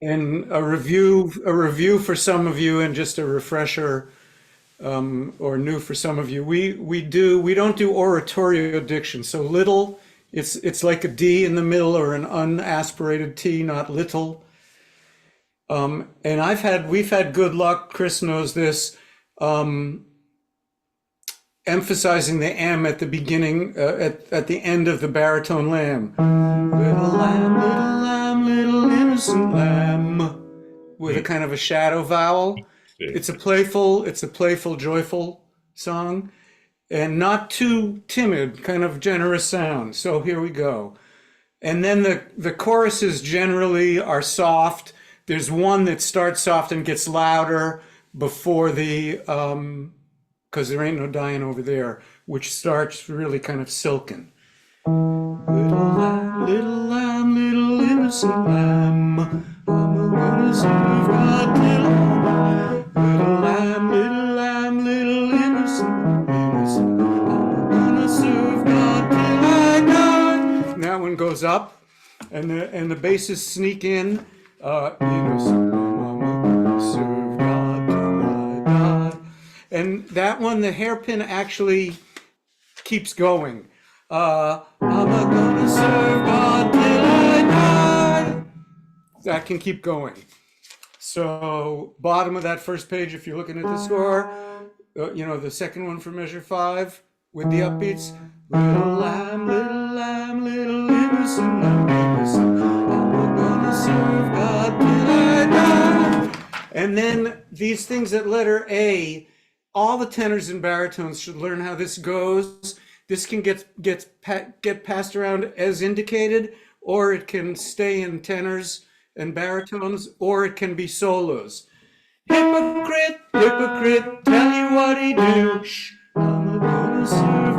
And a review for some of you, and just a refresher, or new for some of you. We don't do oratorio diction. So little, it's like a D in the middle or an unaspirated T, not little. And we've had good luck. Chris knows this. Um, Emphasizing the M at the beginning, at the end of the baritone lamb. Little innocent lamb, with a Mm, kind of a shadow vowel. see. It's a playful, joyful song, and not too timid, kind of generous sound. So here we go. And then the choruses generally are soft. There's one that starts soft and gets louder before because there ain't no dying over there, which starts really kind of silken. Little lamb, little innocent lamb, I'm gonna serve God till little lamb, little innocent, I'm gonna serve God till I die. And that one goes up, and the basses sneak in. Innocent lamb, I'm gonna serve God till I die. And that one, the hairpin actually keeps going. I'm a gonna serve God till I die. That can keep going. So bottom of that first page, if you're looking at the score, the second one for measure 5 with the upbeats. Little innocent lamb, innocent. I'm gonna serve God till I die. And then these things at letter A, all the tenors and baritones should learn how this goes. This can get passed around as indicated, or it can stay in tenors and baritones, or it can be solos. Hypocrite, hypocrite, tell you what he do. Shh, I'm a gonna serve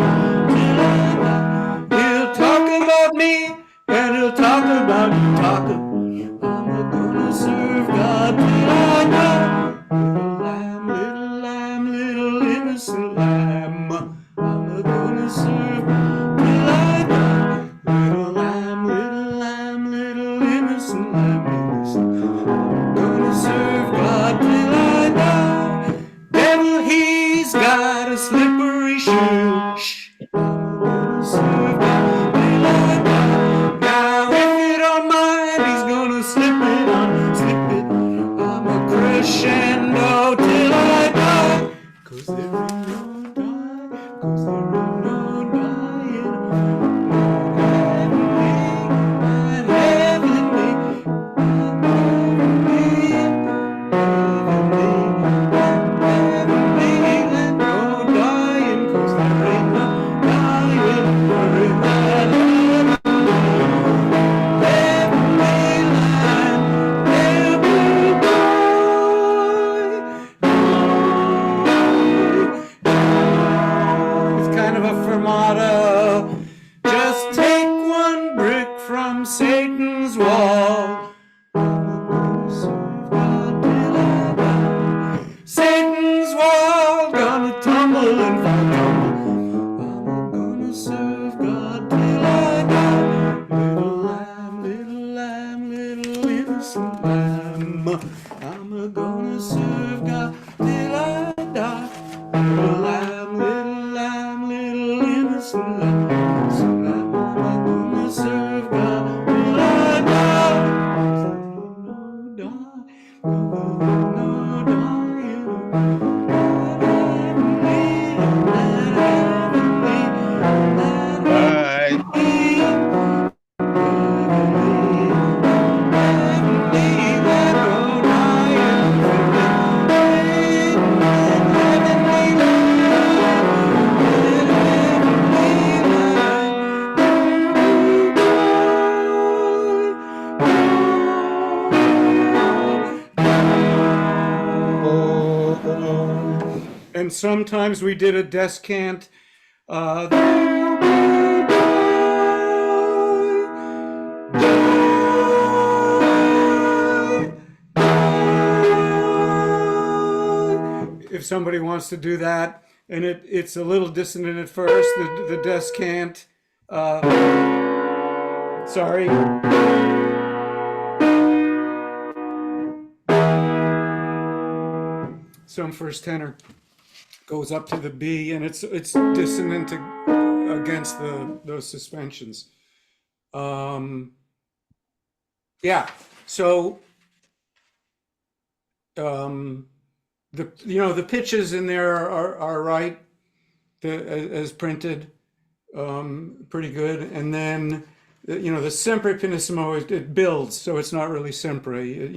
till I die. He'll talk about me, and he'll talk about you. I'm a gonna serve God till I die. Little lamb, little innocent lamb. I'm a gonna serve till I die. Little innocent lamb, innocent. I'm gonna serve God till I die. Devil, he's got a slippery shoe. Shh, I'm gonna serve God till I die. Now, if you don't mind, he's gonna slip it. I'm a crescendo till I die. 'Cause there ain't no die, 'cause there ain't no dying. It's kind of a fermata. Just take one brick from Satan's wall. Satan's wall, gonna tumble and fall. I'm gonna serve God till I die. Little innocent lamb. I'm gonna serve God till I die. Little innocent lamb. I'm gonna serve God till I die. No Bye. And sometimes we did a descant. Uh, if somebody wants to do that, and it's a little dissonant at first, the descant. Sorry. some first tenor goes up to the B, and it's dissonant against those suspensions. Yeah, so the pitches in there are right, as printed, pretty good, and then the sempre pianissimo, it builds, so it's not really sempre.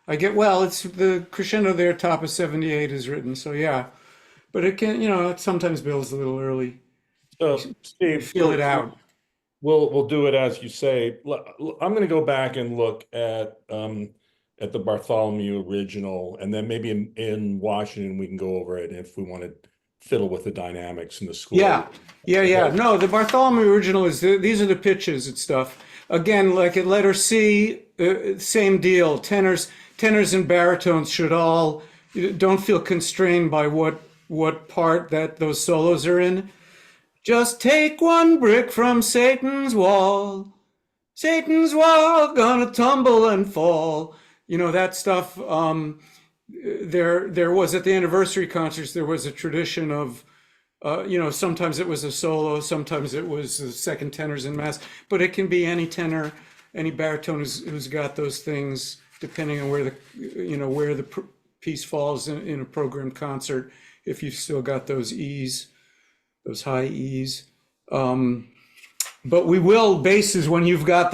It's the crescendo there, top of 78 is written, so yeah, but it can, it sometimes builds a little early. So, You Steve, feel it out. we'll do it as you say. I'm going to go back and look at the Bartholomew original, and then maybe in Washington we can go over it if we want to fiddle with the dynamics in the score. Yeah. No, the Bartholomew original these are the pitches and stuff. Again, like at letter C, same deal. Tenors and baritones should all don't feel constrained by what part that those solos are in. Just take one brick from Satan's wall gonna tumble and fall. That stuff. There was at the anniversary concerts, there was a tradition of, sometimes it was a solo, sometimes it was the second tenors in mass, but it can be any tenor, any baritone who's got those things, depending on where the piece falls in a programmed concert. If you've still got those E's, those high E's. But we will basses when you've got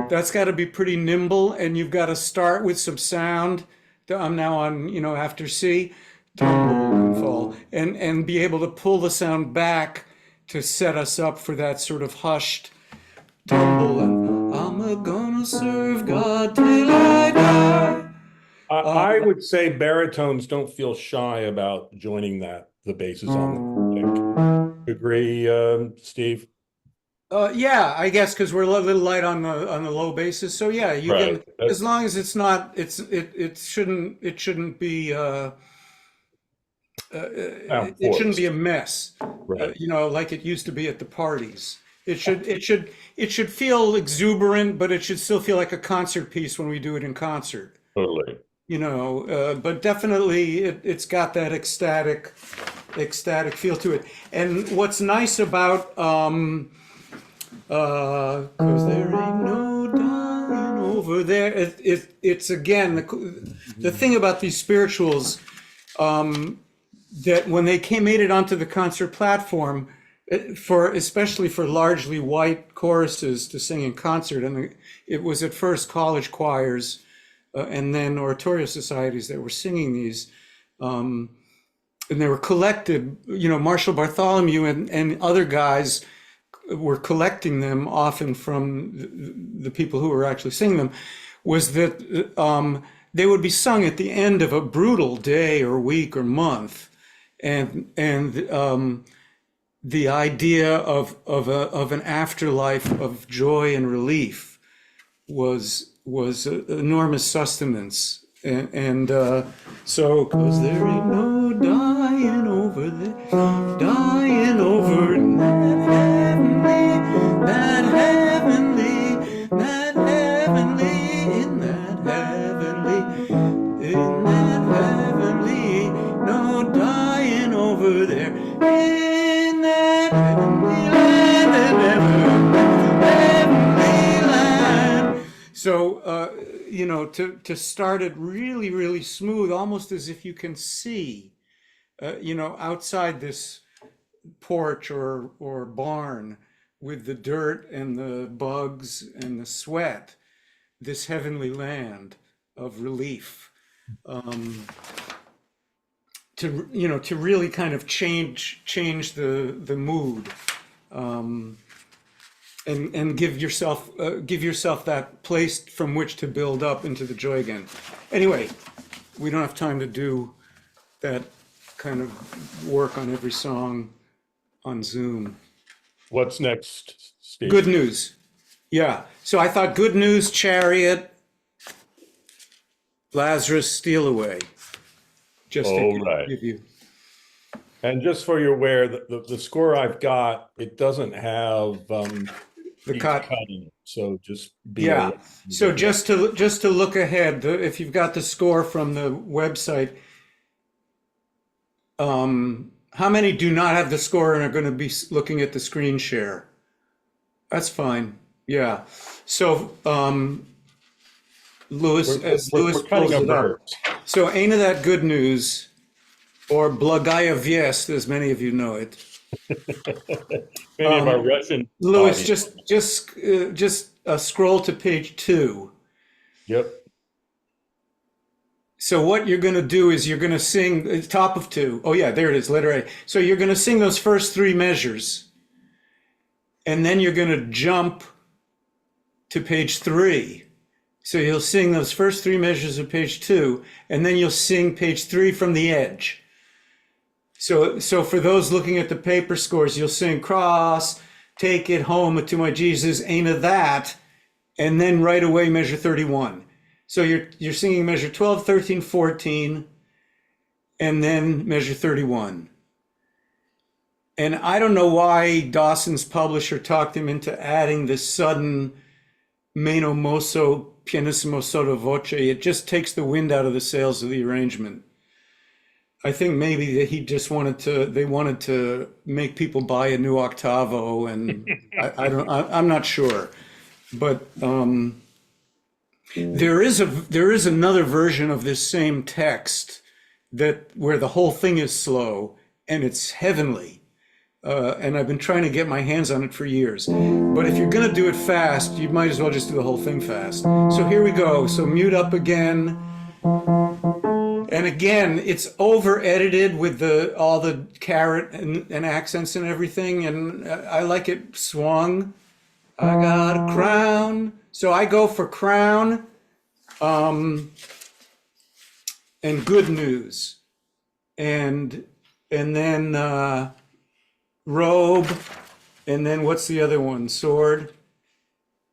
that's got to be pretty nimble, and you've got to start with some sound. I'm now on, after C, tumble and fall, and be able to pull the sound back to set us up for that sort of hushed tumble and I'm gonna serve God till I die. I would say baritones don't feel shy about joining the basses on the pick. Agree, Steve? Yeah, I guess because we're a little light on the low basses. So yeah, you Right. can, as long as it's not, it shouldn't be it shouldn't be a mess. Right. Like it used to be at the parties. It should feel exuberant, but it should still feel like a concert piece when we do it in concert. Totally. But definitely it's got that ecstatic feel to it. And what's nice about 'cause there ain't no dying over there. It's again the thing about these spirituals, that when they made it onto the concert platform, especially for largely white choruses to sing in concert, and it was at first college choirs, and then oratorio societies that were singing these, and they were collected. Marshall Bartholomew and other guys were collecting them often from the people who were actually singing them, was that they would be sung at the end of a brutal day or week or month, and the idea of an afterlife of joy and relief was enormous sustenance, and so 'cause there ain't no dying over there, dying over in that heavenly, in that heavenly, no dying over there, in that heavenly land. So, to start it really, really smooth, almost as if you can see, outside this porch or barn with the dirt and the bugs and the sweat, this heavenly land of relief, to really kind of change the mood, and give yourself that place from which to build up into the joy again. Anyway, we don't have time to do that kind of work on every song on Zoom. What's next, Steve? Good News. Yeah. So I thought Good News, Chariot, Lazarus, Steal Away. Just to give you. And just for your aware, the score I've got, it doesn't have The he's cut. cutting it. So just be Yeah. aware. So just to look ahead, if you've got the score from the website, how many do not have the score and are going to be looking at the screen share? That's fine. Yeah. So, Lewis, as Lewis We're cutting pulls up it up. verbs. So, ain't that good news, or Blagaya Vest, as many of you know it. Many of our Russian Lewis, audience. just scroll to page 2. Yep. So what you're going to do is you're going to sing top of 2. Oh yeah, there it is, letter A. So you're going to sing those first 3 measures, and then you're going to jump to page 3. So you'll sing those first 3 measures of page 2, and then you'll sing page 3 from the edge. So for those looking at the paper scores, you'll sing cross, take it home to my Jesus, ain't that, and then right away measure 31. So you're singing measure 12, 13, 14, and then measure 31. And I don't know why Dawson's publisher talked him into adding this sudden meno mosso pianissimo sotto voce. It just takes the wind out of the sails of the arrangement. I think maybe that they wanted to make people buy a new octavo, and I'm not sure. But there is another version of this same text where the whole thing is slow and it's heavenly. And I've been trying to get my hands on it for years. But if you're going to do it fast, you might as well just do the whole thing fast. So here we go. So mute up again. And again, it's over edited with all the caret and accents and everything. And I like it swung. I got a crown. So I go for crown and good news. And then robe, and then what's the other one? Sword,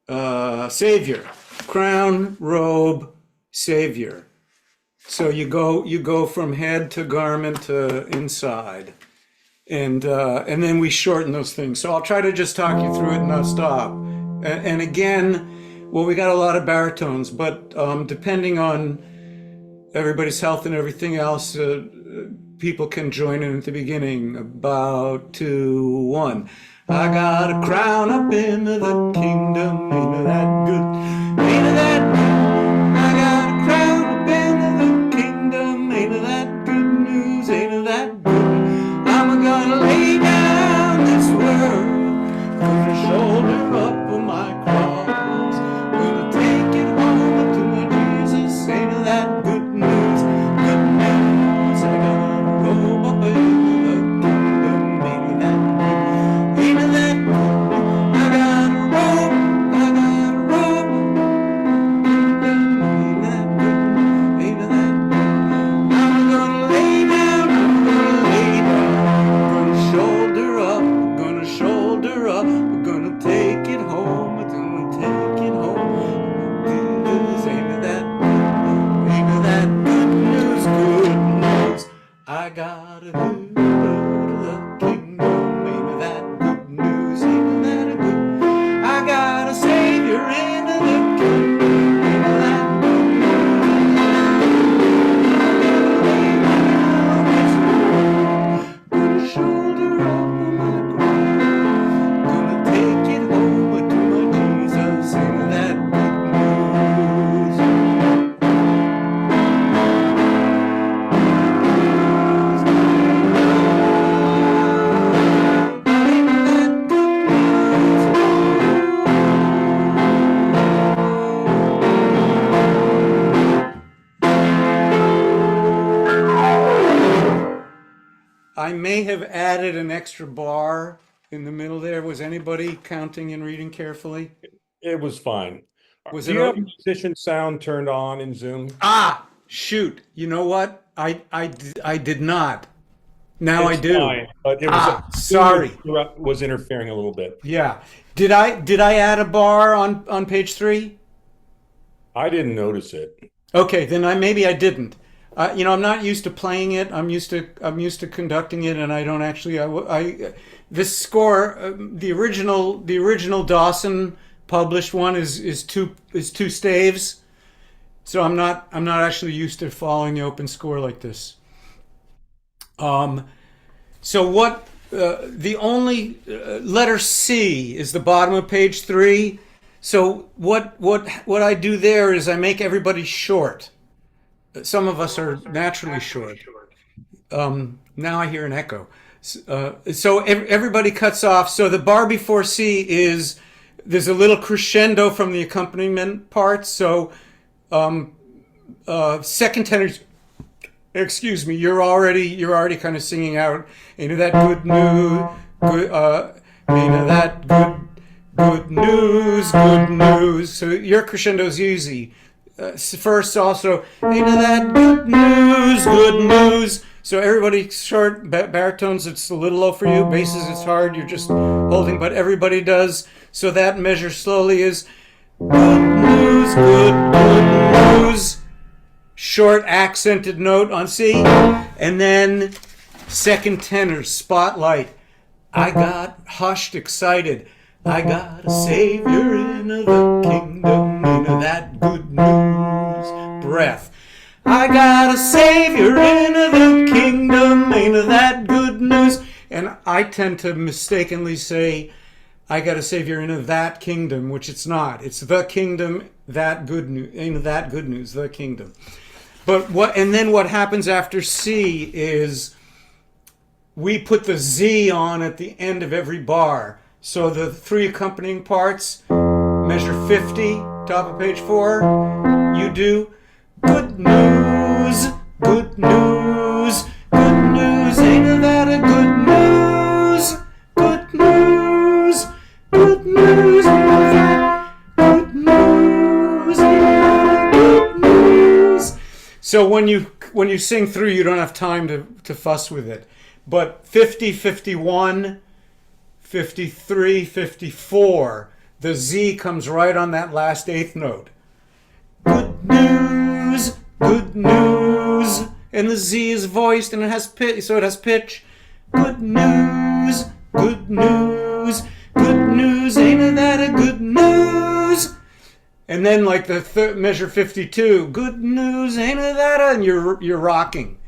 savior, crown, robe, savior. So you go from head to garment to inside, and then we shorten those things. So I'll try to just talk you through it and not stop. And again, well, we got a lot of baritones, but depending on everybody's health and everything else, people can join in at the beginning. About 2, 1. I got a crown up in the kingdom, ain't that good? Ain't that good? I got a crown up in the kingdom, ain't that good news? Ain't that good? I'm gonna lay down this world, gonna shoulder up on my cross, gonna take it home to my Jesus, ain't that good news? Good news, I got a robe up in the kingdom, ain't that good? Ain't that good? I got a robe, ain't that good? Ain't that good? I'm gonna lay down, gonna shoulder up, we're gonna take it home, we're gonna take it home. Good news, ain't that good news, good news. I gotta do the kingdom, ain't that good news, ain't that good? I got a savior in the kingdom, ain't that good news? Gonna shoulder up my crown, gonna take it home to my Jesus, ain't that good news? I may have added an extra bar in the middle there. Was anybody counting and reading carefully? It was fine. Was Do it you have musician sound turned on in Zoom? Shoot. You know what? I did not. Now I It's do. fine, but it was Sorry. was interfering a little bit. Yeah. Did I add a bar on page 3? I didn't notice it. Okay, then maybe I didn't. I'm not used to playing it. I'm used to conducting it, and I don't actually. this score, the original Dawson published one is two staves. So I'm not actually used to following the open score like this. Um, so what? The only letter C is the bottom of page 3. So what I do there is I make everybody short. Some of us are naturally short. Now I hear an echo. So everybody cuts off. So the bar before C is there's a little crescendo from the accompaniment part. So second tenor, excuse me, you're already kind of singing out into that good news, into that good news, good news. So your crescendo is easy. First also into that good news, good news. So everybody short baritones, it's a little low for you. Basses, it's hard. You're just holding, but everybody does. So that measure slowly is good news, good news. Short accented note on C, and then second tenor spotlight. I got hushed, excited. I got a savior in the kingdom, in that good news. Breath. I got a savior in the kingdom, in that good news. And I tend to mistakenly say, I got a savior in that kingdom, which it's not. It's the kingdom, that good news, in that good news, the kingdom. But what happens after C is we put the Z on at the end of every bar. So the three accompanying parts, measure 50, top of page 4, you do good news, good news, good news, ain't that a good news, good news, good news, ain't that good news, ain't that good news. So when you sing through, you don't have time to fuss with it. But 50, 51, 53, 54, the Z comes right on that last eighth note. Good news, good news. And the Z is voiced and it has pitch, so it has pitch. Good news, good news, good news, ain't that a good news? And then like the measure 52, good news, ain't that a, and you're rocking.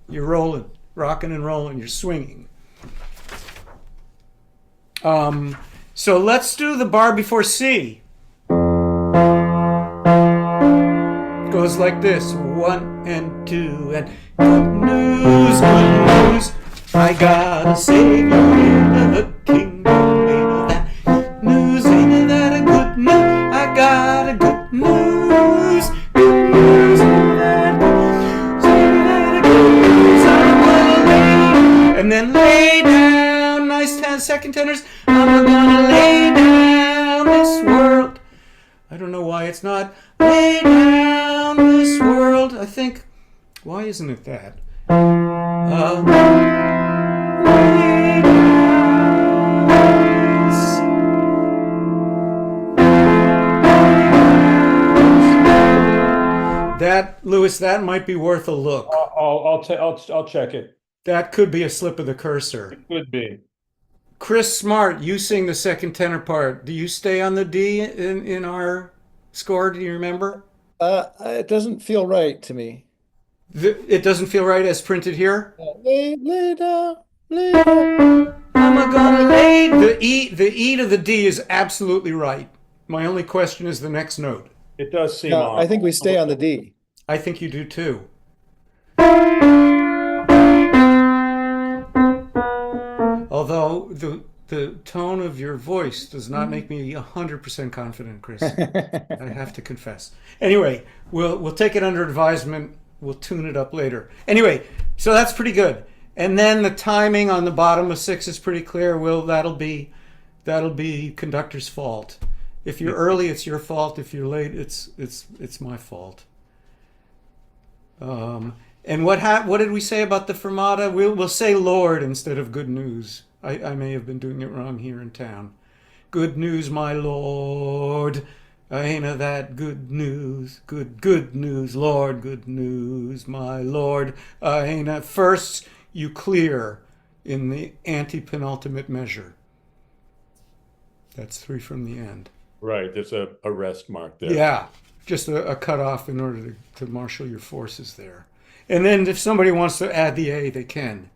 You're rolling, rocking and rolling, you're swinging. So let's do the bar before C. Goes like this, 1 and 2 and good news, I got a savior in the kingdom, ain't that news, ain't that a good news, I got a good news, ain't that a good news, I'm gonna lay, and then lay down, nice second tenors, I'm gonna lay down this world. I don't know why it's not lay down this world. I think, why isn't it that? Lay down that, Lewis, that might be worth a look. I'll check it. That could be a slip of the cursor. It could be. Chris Smart, you sing the second tenor part. Do you stay on the D in our score? Do you remember? It doesn't feel right to me. It doesn't feel right as printed here. Lay down, lay down. I'm gonna lay the E to the D is absolutely right. My only question is the next note. It does seem No, off. I think we stay on the D. I think you do too. Although the tone of your voice does not make me 100% confident, Chris. I have to confess. Anyway, we'll take it under advisement. We'll tune it up later. Anyway, so that's pretty good. And then the timing on the bottom of 6 is pretty clear. That'll be conductor's fault. If you're early, it's your fault. If you're late, it's my fault. And what did we say about the fermata? We'll say Lord instead of good news. I may have been doing it wrong here in town. Good news, my Lord. Aint-a that good news. Good news, Lord. Good news, my Lord. Aint-a. First, you clear. in the antepenultimate measure. That's 3 from the end. Right, there's a rest mark there. Yeah, just a cutoff in order to marshal your forces there. And then if somebody wants to add the A, they can.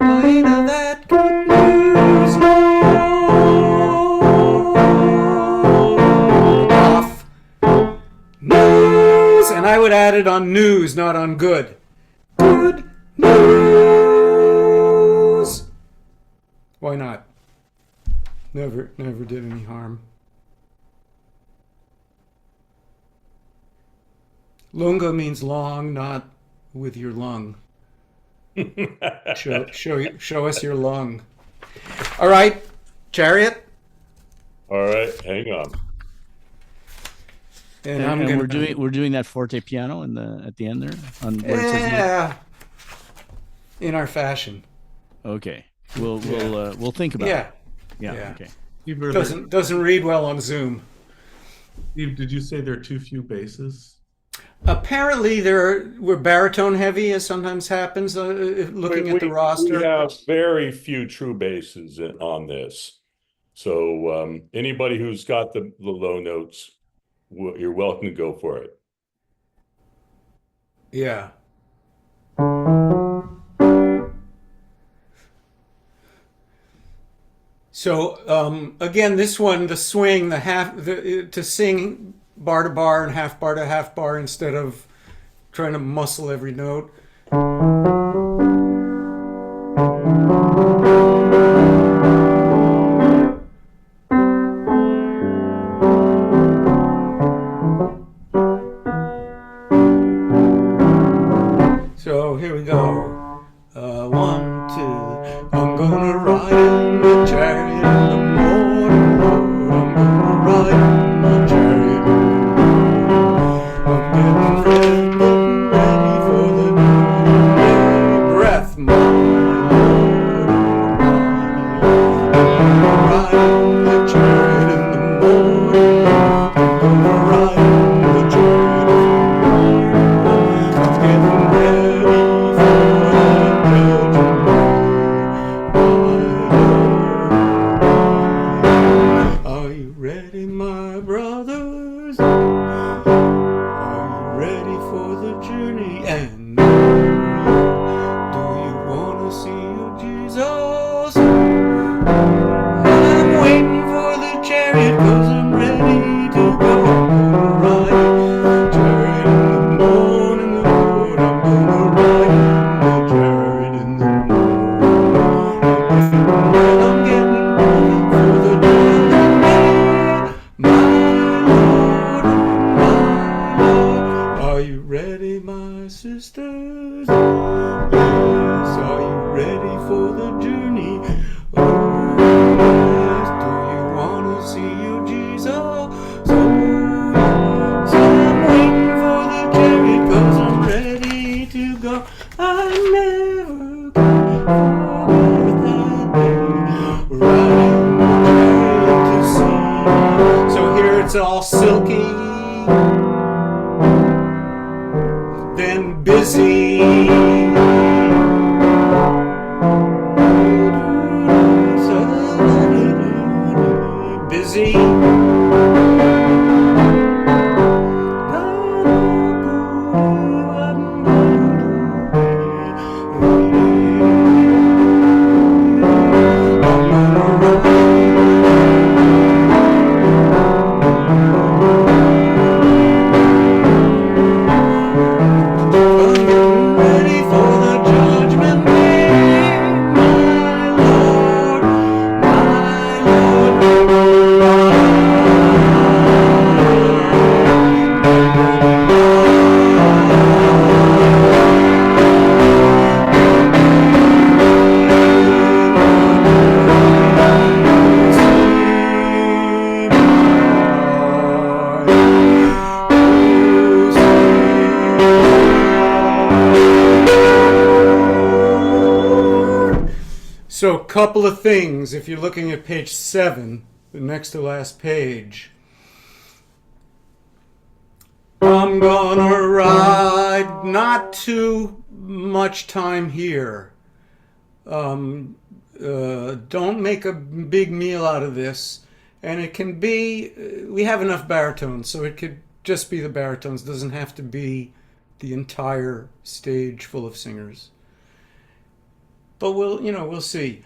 Ain't-a that good news, off. News! And I would add it on news, not on good. Good news! Why not? Never did any harm. Lunga means long, not with your lung. Show us your lung. All right, Chariot. All right, hang on. And we're doing that forte piano at the end there on where it says Yeah, in our fashion. okay. We'll think about it. Yeah. Okay. Steve, Doesn't read well on Zoom. Steve, did you say there are too few basses? Apparently, we're baritone heavy, as sometimes happens. Looking at the roster, We have very few true basses on this. So anybody who's got the low notes, you're welcome to go for it. yeah. So again, this one, the swing, to sing bar to bar and half bar to half bar instead of trying to muscle every note. So here we go. 1, 2. I'm gonna ride in the chariot in the morning. I'm gonna ride in the chariot. I'm getting ready for the day. Breath, my Lord, I'm gonna ride in the chariot in the morning. I'm gonna ride in the chariot in the morning. I'm getting ready for the judgment. Are you ready, my brothers? Are you ready for the journey? And do you want to see your Jesus? I'm waiting for the chariot 'cause I'm ready to go. I'm gonna ride chariot in the morning, Lord. I'm gonna ride in the chariot in the morning. I'm getting ready for the journey. My Lord, are you ready, my sisters? Yes, are you ready for the journey? Oh, yes, do you want to see your Jesus? Oh, yes, I'm waiting for the chariot 'cause I'm ready to go. I never can forget that day, riding the chariot to see. So here it's all silky, then busy. Busy. Ready for the judgment day, my Lord, So, couple of things. If you're looking at page 7, the next to last page, I'm gonna ride, not too much time here. Don't make a big meal out of this. And it can be, we have enough baritones, so it could just be the baritones. It doesn't have to be the entire stage full of singers. But we'll see.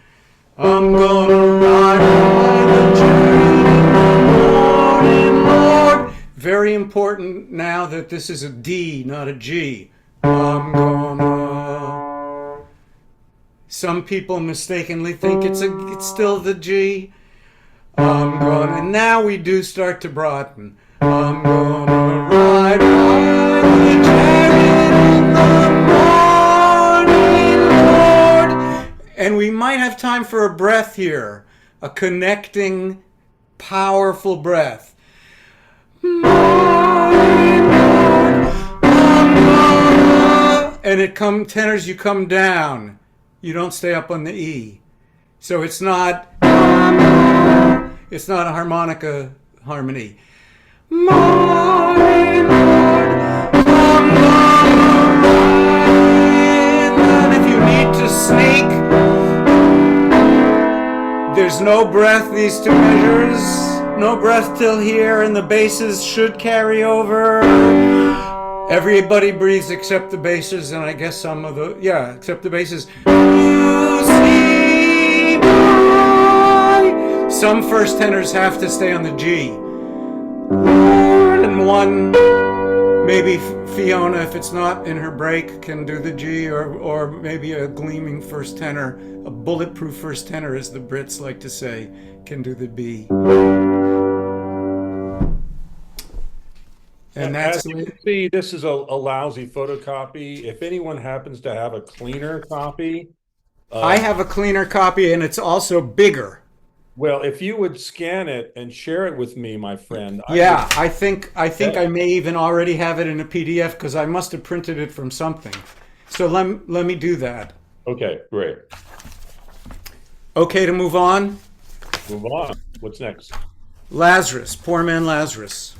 I'm gonna ride the chariot in the morning, Lord. Very important now that this is a D, not a G. I'm gonna. Some people mistakenly think it's still the G. I'm gonna. And now we do start to broaden. I'm gonna ride the chariot in the morning, Lord. And we might have time for a breath here, a connecting, powerful breath. And tenors, you come down. You don't stay up on the E. So it's not a harmonica harmony. And if you need to sneak, there's no breath these two measures. No breath till here, and the basses should carry over. Everybody breathes except the basses, and I guess some of the, except the basses. You see my. Some first tenors have to stay on the G. And one, maybe Fiona, if it's not in her break, can do the G, or maybe a gleaming first tenor, a bulletproof first tenor, as the Brits like to say, can do the B. And that's as you can see, this is a lousy photocopy. If anyone happens to have a cleaner copy, I have a cleaner copy, and it's also bigger. Well, if you would scan it and share it with me, my friend. I think I may even already have it in a PDF because I must have printed it from something. So let me do that. Okay, great. Okay to move on? Move on. What's next? Lazarus, poor man Lazarus.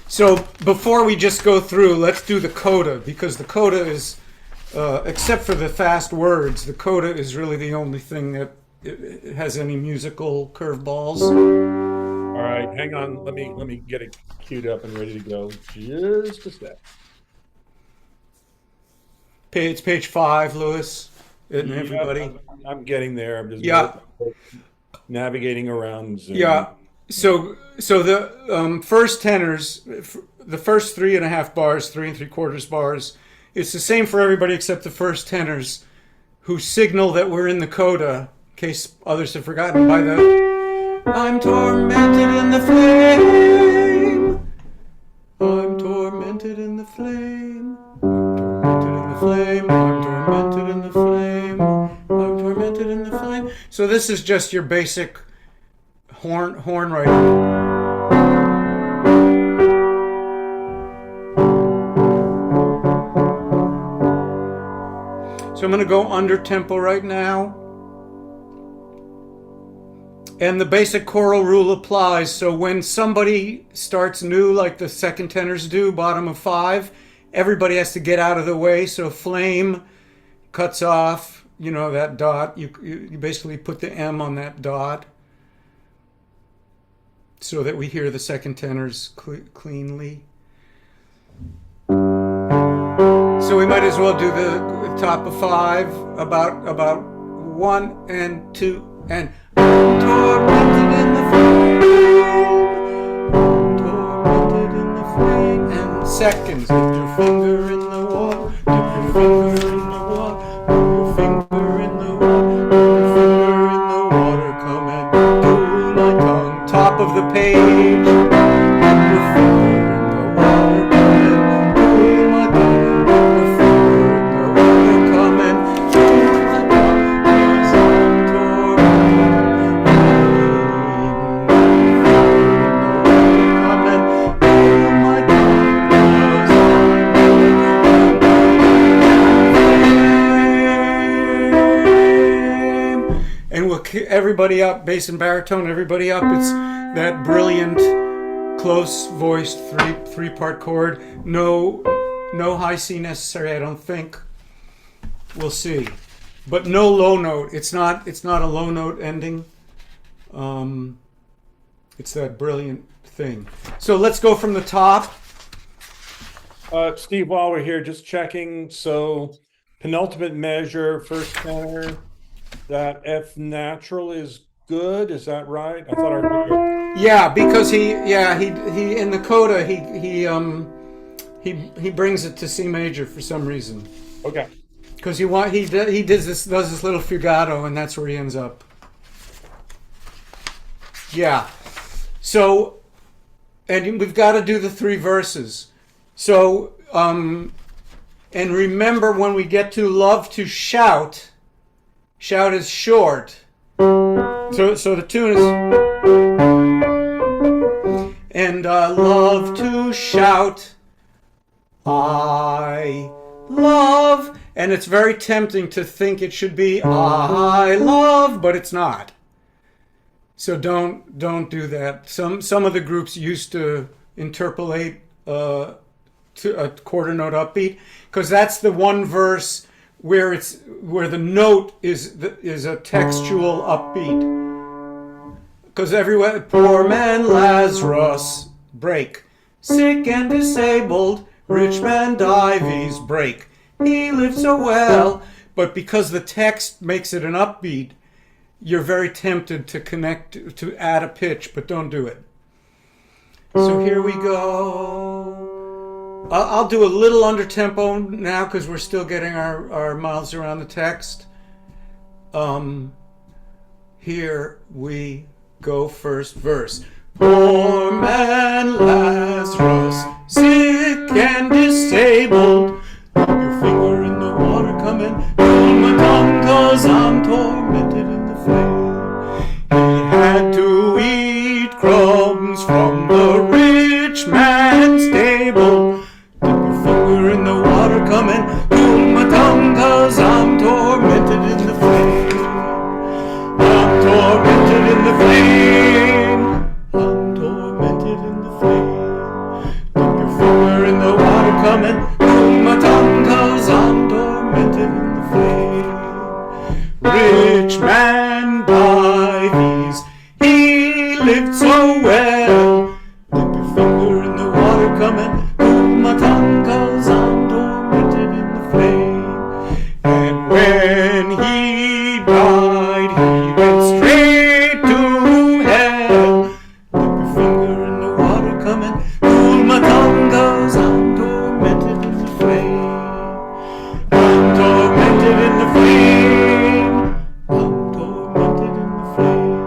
So before we just go through, let's do the coda, because the coda is, except for the fast words, the coda is really the only thing that has any musical curveballs. All right, hang on. Let me get it queued up and ready to go. Just a sec. It's page 5, Louis, and everybody. I'm getting there. I'm just navigating around Zoom. Yeah. So the first tenors, the first 3.5 bars, 3 3/4 bars, it's the same for everybody except the first tenors, who signal that we're in the coda, in case others have forgotten, by the I'm tormented in the flame. I'm tormented in the flame. Tormented in the flame. I'm tormented in the flame. I'm tormented in the flame. So this is just your basic horn writing. So I'm going to go under tempo right now. And the basic choral rule applies. So when somebody starts new, like the second tenors do, bottom of 5, everybody has to get out of the way. So flame cuts off, that dot. You basically put the M on that dot, so that we hear the second tenors cleanly. So we might as well do the top of 5, about 1 and 2 and tormented in the flame, tormented in the flame, and seconds. Dip your finger in the water, dip your finger in the water, dip your finger in the water, dip your finger in the water, come and cool my tongue. Top of the page, dip your finger in the water, come and cool my tongue. Dip your finger in the water, come and cool my tongue. Yes, I'm everybody up, bass and baritone, everybody up. It's that brilliant, close-voiced three-part chord. No No high C necessary, I don't think. We'll see. But no low note. It's not a low note ending. It's that brilliant thing. So let's go from the top. Steve, while we're here, just checking. So penultimate measure, first tenor, that F natural is good. Is that right? I thought I heard. Yeah, because he in the coda he brings it to C major for some reason. Okay. Because he does this little fugato, and that's where he ends up. Yeah. So, and we've got to do the 3 verses. So, and remember when we get to love to shout, shout is short. So the tune is, and love to shout, I love, and it's very tempting to think it should be I love, but it's not. So don't do that. Some of the groups used to interpolate to a quarter note upbeat, because that's the one verse where the note is a textual upbeat. Because everywhere, poor man Lazarus, break, sick and disabled, rich man Dives, break, he lived so well. But because the text makes it an upbeat, you're very tempted to connect, to add a pitch, but don't do it. So here we go. I'll do a little under tempo now because we're still getting our mouths around the text. Here we go, first verse. Poor man Lazarus, sick and disabled, dip your finger in the water, come and cool my tongue, 'cause I'm tormented in the flame. He had to eat crumbs from the rich man's table. Dip your finger in the water, come and cool my tongue, 'cause I'm tormented in the flame. I'm tormented in the flame. I'm tormented in the flame. Dip your finger in the water, come and cool my tongue, 'cause I'm tormented in the flame. Rich man Dives, he lived so well. Dip your finger in the water, come and cool my tongue, 'cause I'm tormented in the flame. And when he died, he went straight to hell. Dip your finger in the water, come and cool my tongue, 'cause I'm tormented in the flame. I'm tormented in the flame. I'm tormented in the flame.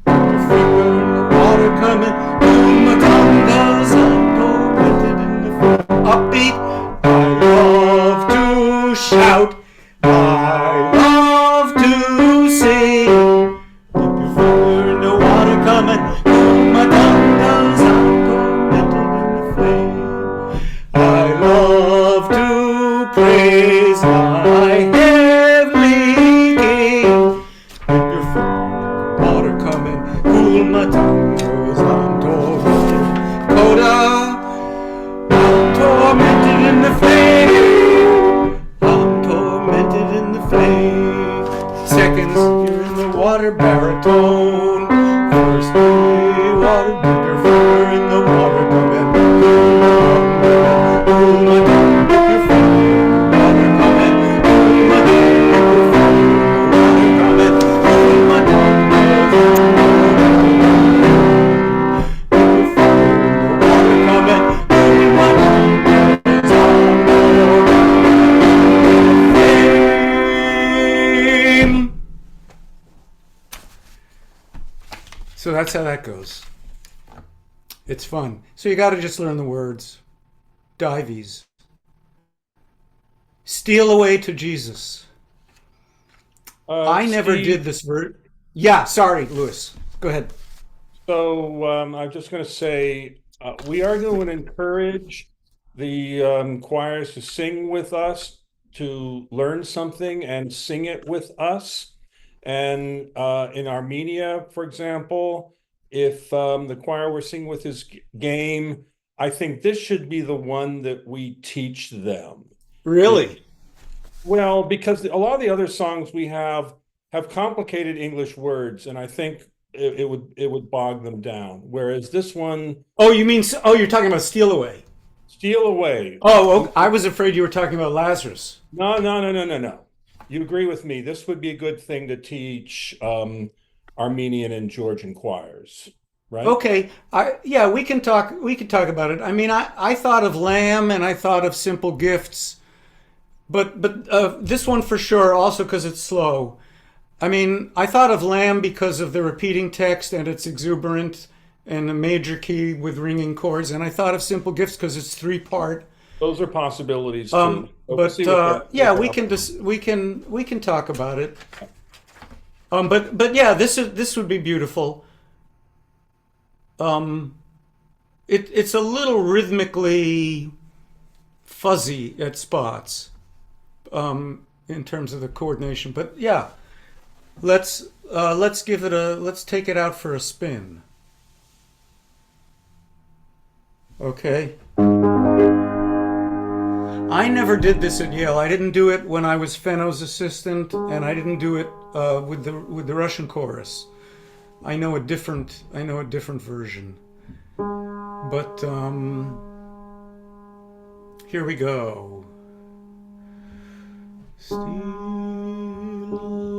Dip your finger in the water, come and cool my tongue, 'cause I'm tormented in the flame. Upbeat, I love to shout, I love to sing. Dip your finger in the water, come and cool my tongue, 'cause I'm tormented in the flame. I love to praise my heavenly King. Dip your finger in the water, come and cool my tongue, 'cause I'm tormented. Coda, I'm tormented in the flame. I'm tormented in the flame. Seconds, you're in the water, baritone. First, water, dip your finger in the water, come and cool my tongue, dip your finger in the water, come and cool my tongue, dip your finger in the water, come and cool my tongue, 'cause I'm dip your finger in the water, come and cool my tongue, 'cause I'm flame. So that's how that goes. It's fun. So you got to just learn the words. Dives. Steal away to Jesus. I never Steve, did this Yeah, sorry, Louis. Go ahead. So I'm just going to say we are going to encourage the choirs to sing with us, to learn something and sing it with us. And in Armenia, for example, if the choir we're singing with is game, I think this should be the one that we teach them. Really? Well, because a lot of the other songs we have complicated English words, and I think it would bog them down. Whereas this one, Oh, you mean, oh, you're talking about Steal Away. Steal Away. Oh, I was afraid you were talking about Lazarus. No, no, no, no, no, no. You agree with me. This would be a good thing to teach Armenian and Georgian choirs, right? Okay, yeah, we can talk about it. I mean, I thought of Lamb and I thought of Simple Gifts, but this one for sure, also because it's slow. I mean, I thought of Lamb because of the repeating text and it's exuberant and a major key with ringing chords, and I thought of Simple Gifts because it's 3-part. Those are possibilities too. So we'll But see what yeah, what we happens. we can talk about it. But yeah, this would be beautiful. It's a little rhythmically fuzzy at spots, in terms of the coordination. But yeah, let's take it out for a spin. Okay. I never did this at Yale. I didn't do it when I was Fenno's assistant, and I didn't do it with the Russian chorus. I know a different version. But here we go. Steal away.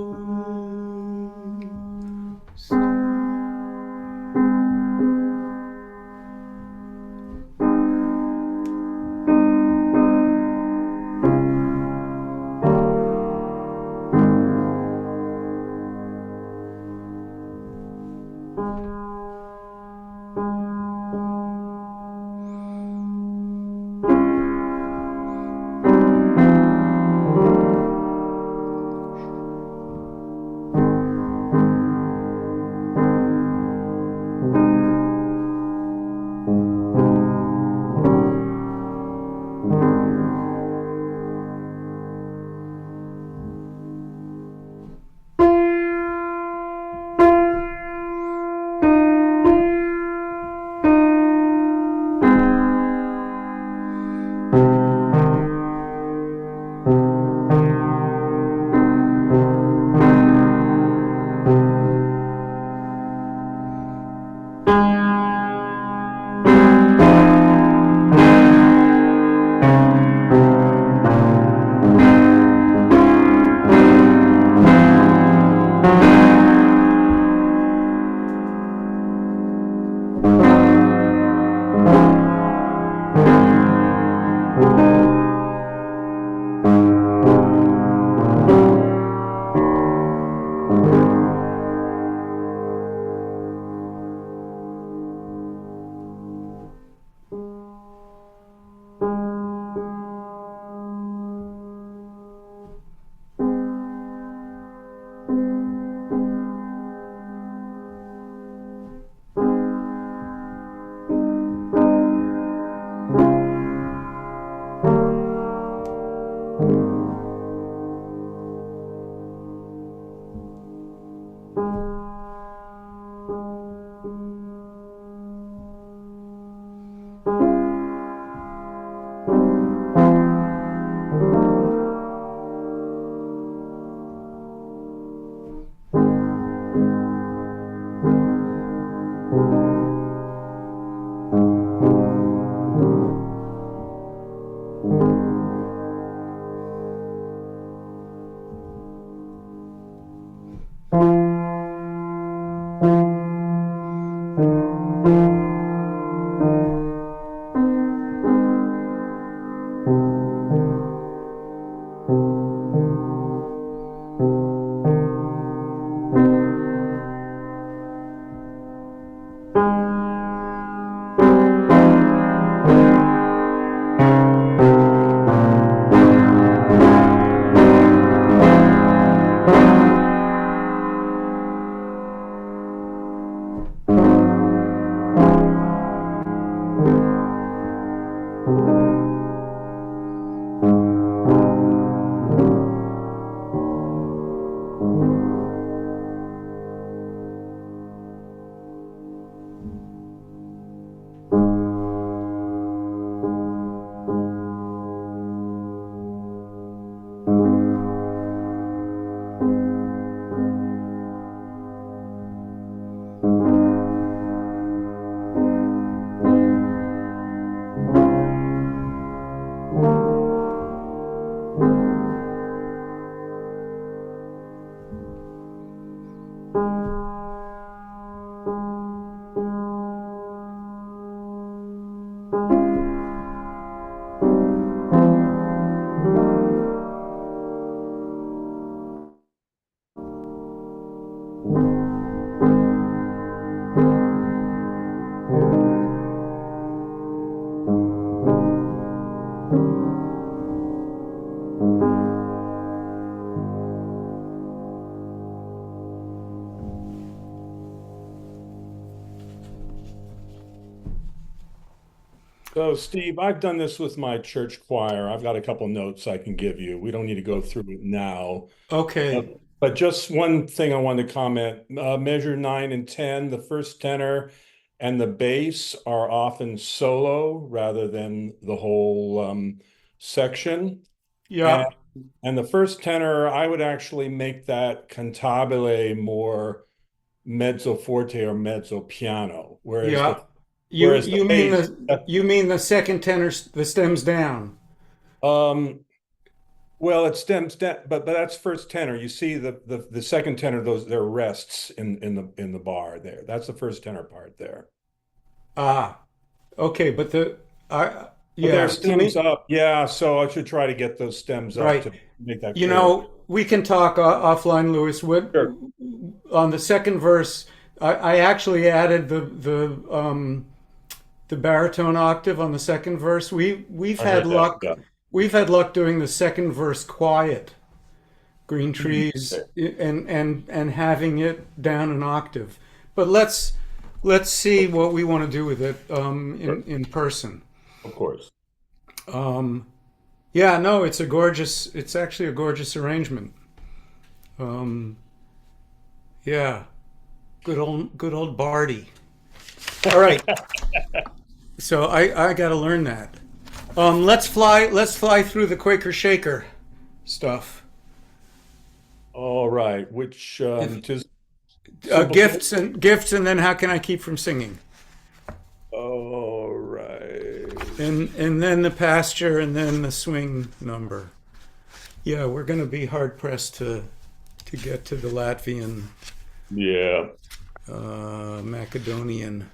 So, Steve, I've done this with my church choir. I've got a couple notes I can give you. We don't need to go through it now. Okay. But just one thing I wanted to comment. Measure 9 and 10, the first tenor and the bass are often solo rather than the whole section. Yeah. And the first tenor, I would actually make that cantabile more mezzo forte or mezzo piano, Yeah. whereas the You mean bass, the second tenor, the stems down. um, well, it stems down, but that's first tenor. You see the second tenor, those there are rests in the bar there. That's the first tenor part there. Ah, okay, but I But there are yeah, to stems me, up, yeah. So I should try to get those stems up right. to make that You clear. know, we can talk offline, Louis. What Sure. on the second verse? I actually added the baritone octave on the second verse. We've I had heard that. luck. Yeah. We've had luck doing the second verse quiet, green trees, Okay. and having it down an octave. But let's see what we want to do with it Sure. in person. Of course. Yeah, no, it's actually a gorgeous arrangement. Um, yeah, good old Barty. All right, so I got to learn that. Let's fly through the Quaker Shaker stuff. All right. Which tis simple. Gifts, and then how can I keep from singing? All right. And then the pasture, and then the swing number. Yeah, we're going to be hard pressed to get to the Latvian, Yeah. Macedonian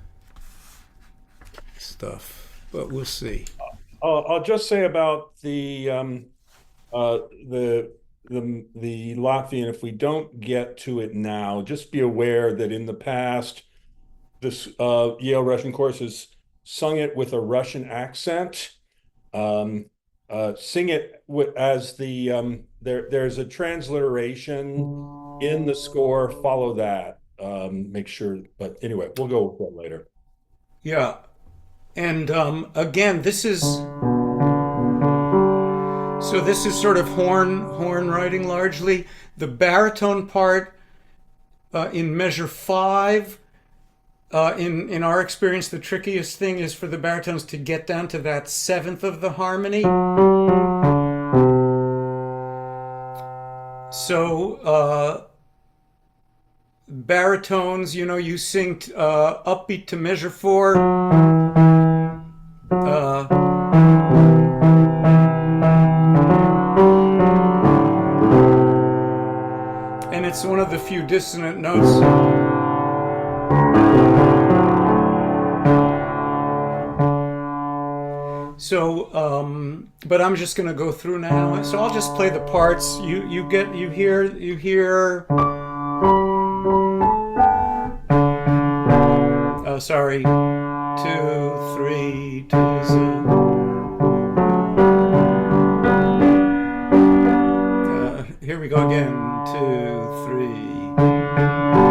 stuff, but we'll see. I'll just say about the Latvian, if we don't get to it now, just be aware that in the past, this Yale Russian course has sung it with a Russian accent. Sing it as there's a transliteration in the score. Follow that. Make sure. But anyway, we'll go with that later. Yeah, and again, this is sort of horn writing largely. The baritone part in measure 5. In our experience, the trickiest thing is for the baritones to get down to that 7th of the harmony. So baritones, you sing upbeat to measure 4. And it's one of the few dissonant notes. So, but I'm just gonna go through now. So I'll just play the parts. You hear. Oh, sorry. 2, 3, 2. Here we go again. 2, 3.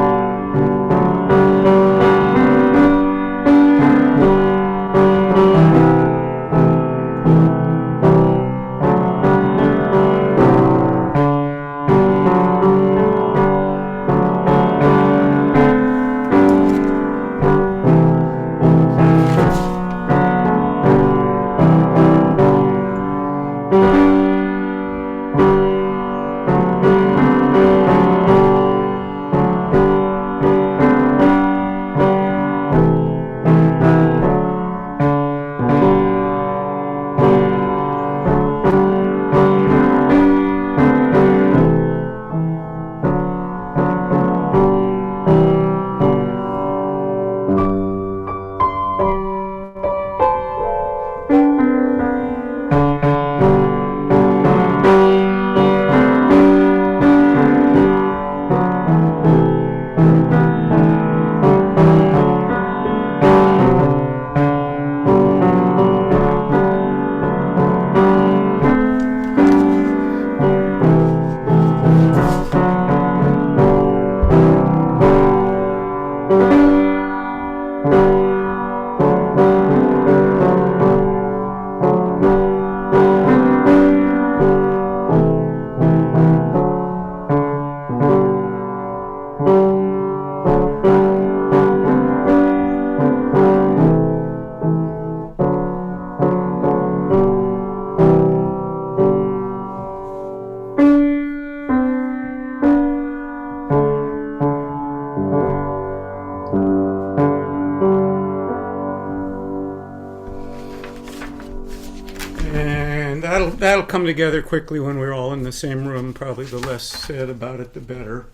that'll come together quickly when we're all in the same room. Probably the less said about it, the better.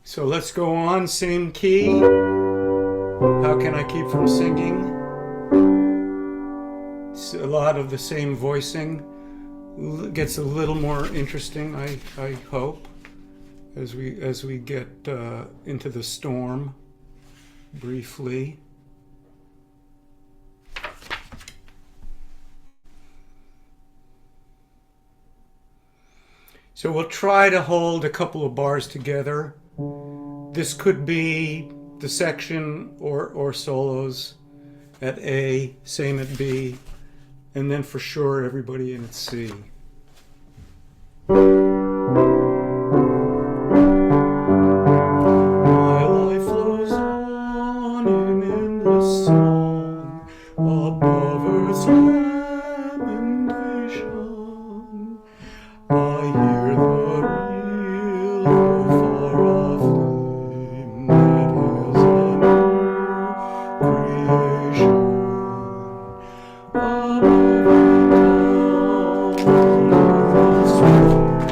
So let's go on. Same key. How can I keep from singing? It's a lot of the same voicing. Gets a little more interesting, I hope, as we get into the storm briefly. So we'll try to hold a couple of bars together. This could be the section or solos at A, same at B, and then for sure everybody in at C. My life flows on in endless song above earth's lamentation. I hear the reel of far-off flame that hails a new creation. Above the town of the storm, I hear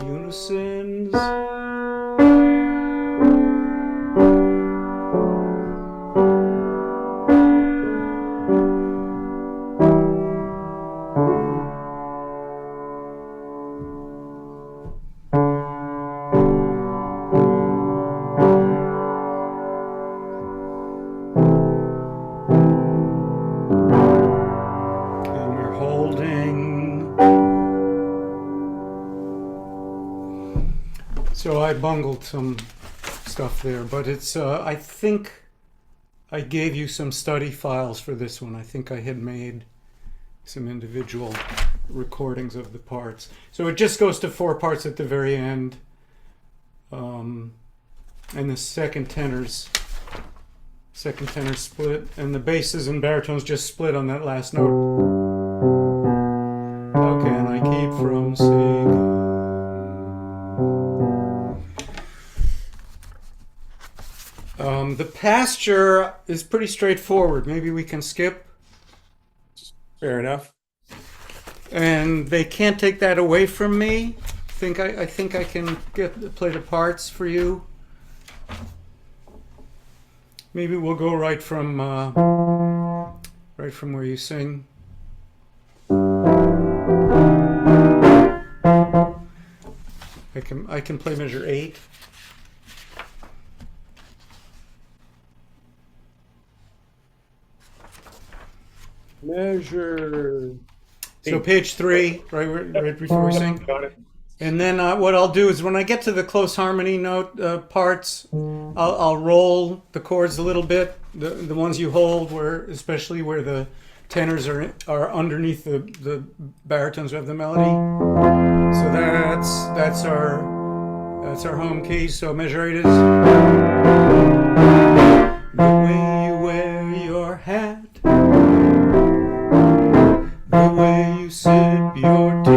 unisons. And we're holding. So I bungled some stuff there, but it's, I think I gave you some study files for this one. I think I had made some individual recordings of the parts. So it just goes to 4 parts at the very end. And the second tenor's split, and the basses and baritones just split on that last note. How can I keep from singing? The pasture is pretty straightforward. Maybe we can skip. Fair enough. And they can't take that away from me. I think I can play the parts for you. Maybe we'll go right from where you sing. I can play measure 8. Measure. So page 3, right before we sing. Got it. And then what I'll do is when I get to the close harmony note parts, I'll roll the chords a little bit, the ones you hold, especially where the tenors are underneath the baritones of the melody. So that's our home key. So measure 8 is the way you wear your hat, the way you sip your tea.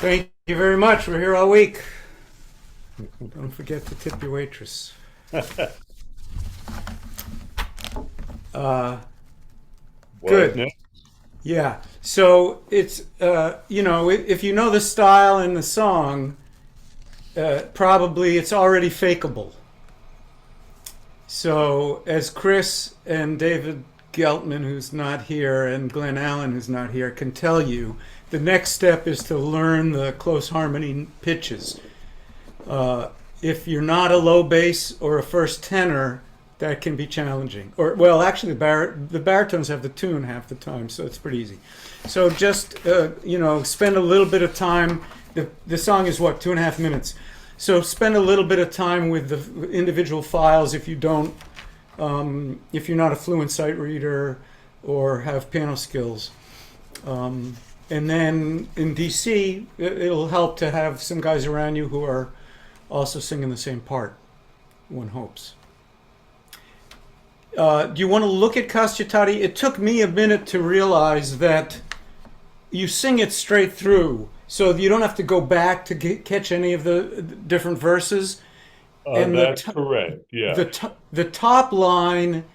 Thank you very much. We're here all week. Don't forget to tip your waitress. Good. Nick? Yeah. So it's, if you know the style and the song, probably it's already fakeable. So as Chris and David Geltman, who's not here, and Glenn Allen, who's not here, can tell you, the next step is to learn the close harmony pitches. If you're not a low bass or a first tenor, that can be challenging. Or, well, actually, the baritones have the tune half the time, so it's pretty easy. So just, spend a little bit of time. The song is, 2.5 minutes. So spend a little bit of time with the individual files if you don't, if you're not a fluent sight reader or have piano skills. And then in DC, it'll help to have some guys around you who are also singing the same part, one hopes. Do you want to look at Tādi? It took me a minute to realize that you sing it straight through, so you don't have to go back to catch any of the different verses. And That's correct, yeah. The top line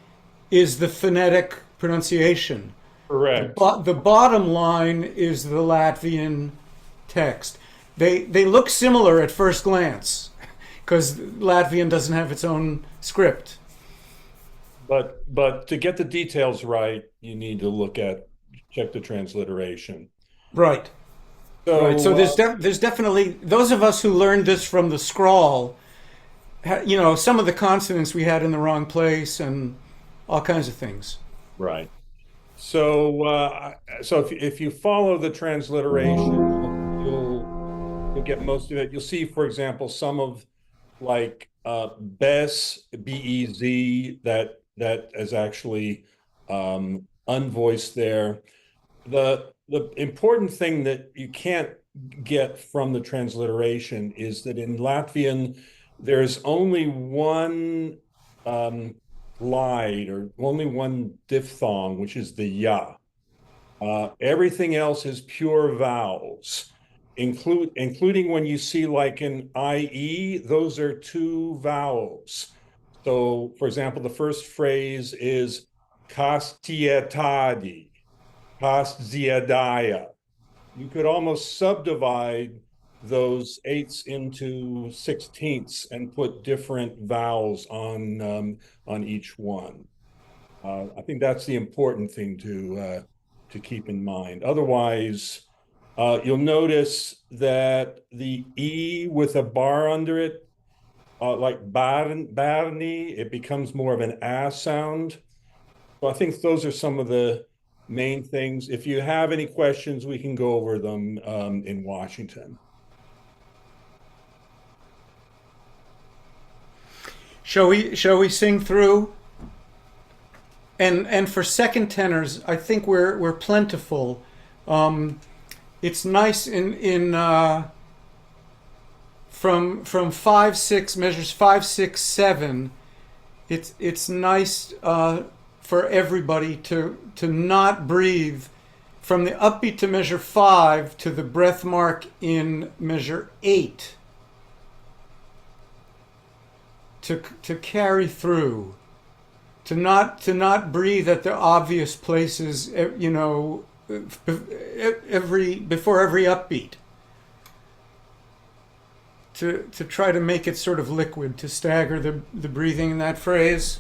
is the phonetic pronunciation. Correct. The bottom line is the Latvian text. They look similar at first glance because Latvian doesn't have its own script. But to get the details right, you need to check the transliteration. Right. So, So there's definitely, those of us who learned this from the scrawl, some of the consonants we had in the wrong place and all kinds of things. right. So if you follow the transliteration, you'll get most of it. You'll see, for example, some of like Bez, B-E-Z, that is actually unvoiced there. The important thing that you can't get from the transliteration is that in Latvian, there's only one glide or only one diphthong, which is the ya. Everything else is pure vowels, including when you see like an IE, those are two vowels. So, for example, the first phrase is tādi, djiedāja. You could almost subdivide those eighths into sixteenths and put different vowels on each one. I think that's the important thing to keep in mind. Otherwise, you'll notice that the E with a bar under it, like barni, it becomes more of an A sound. So I think those are some of the main things. If you have any questions, we can go over them in Washington. Shall we sing through? And for second tenors, I think we're plentiful. It's nice in from 5/6 measures 5, 6, 7. It's nice for everybody to not breathe from the upbeat to measure 5 to the breath mark in measure 8. To carry through, to not breathe at the obvious places, before every upbeat. To try to make it sort of liquid, to stagger the breathing in that phrase.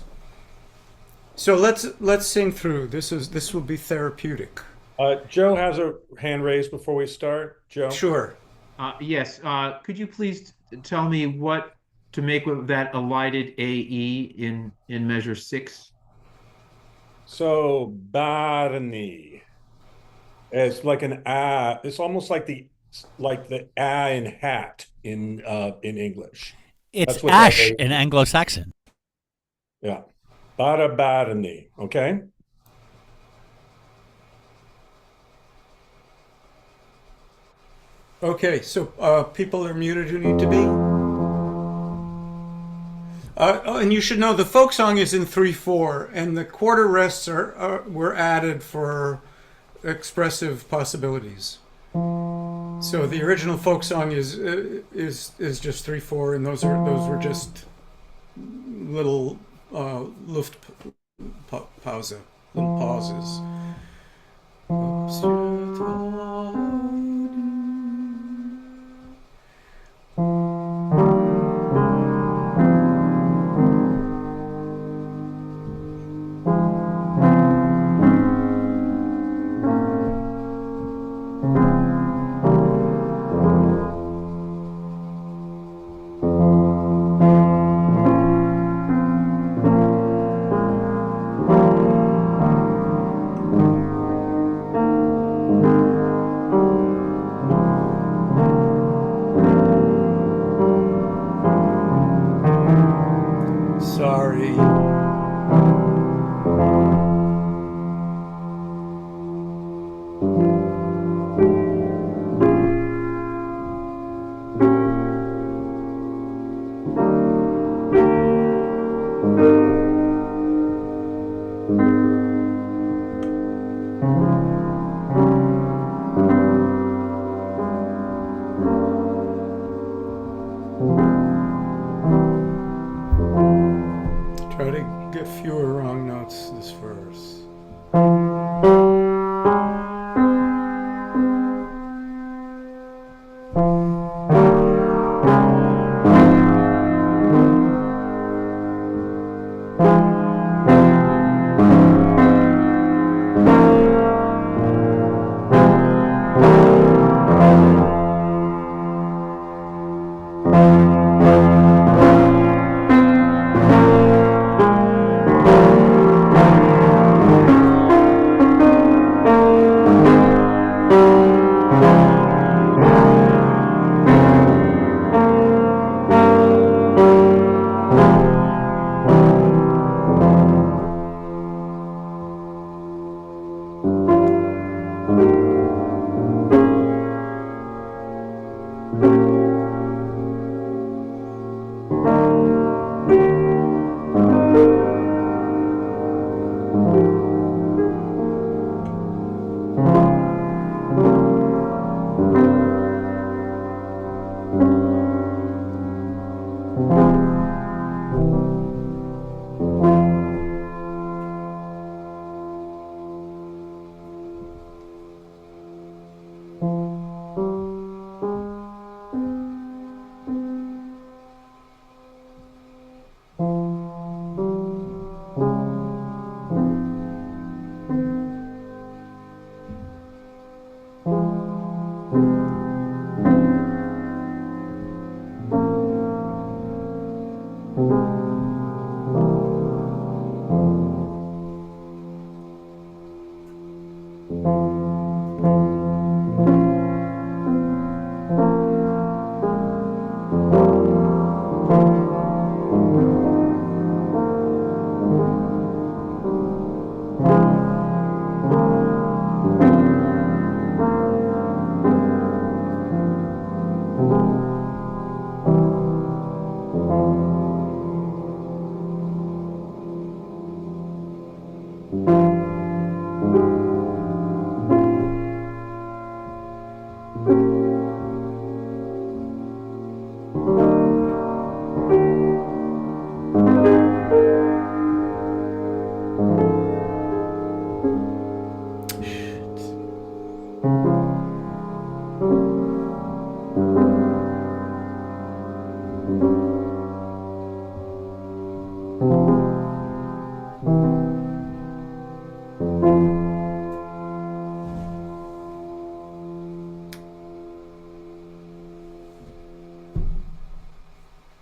So let's sing through. This will be therapeutic. Joe has a hand raised before we start. Joe? Sure. Yes. Could you please tell me what to make with that elided AE in measure 6? So barni. It's like an A. It's almost like the A in hat in English. It's That's what ash that is. in Anglo-Saxon. Yeah. Barni. Okay. Okay, so people are muted who need to be. And you should know the folk song is in 3/4, and the quarter rests were added for expressive possibilities. So the original folk song is just 3/4, and those were just little Luft pause, little pauses. Sorry. Try to get fewer wrong notes this verse.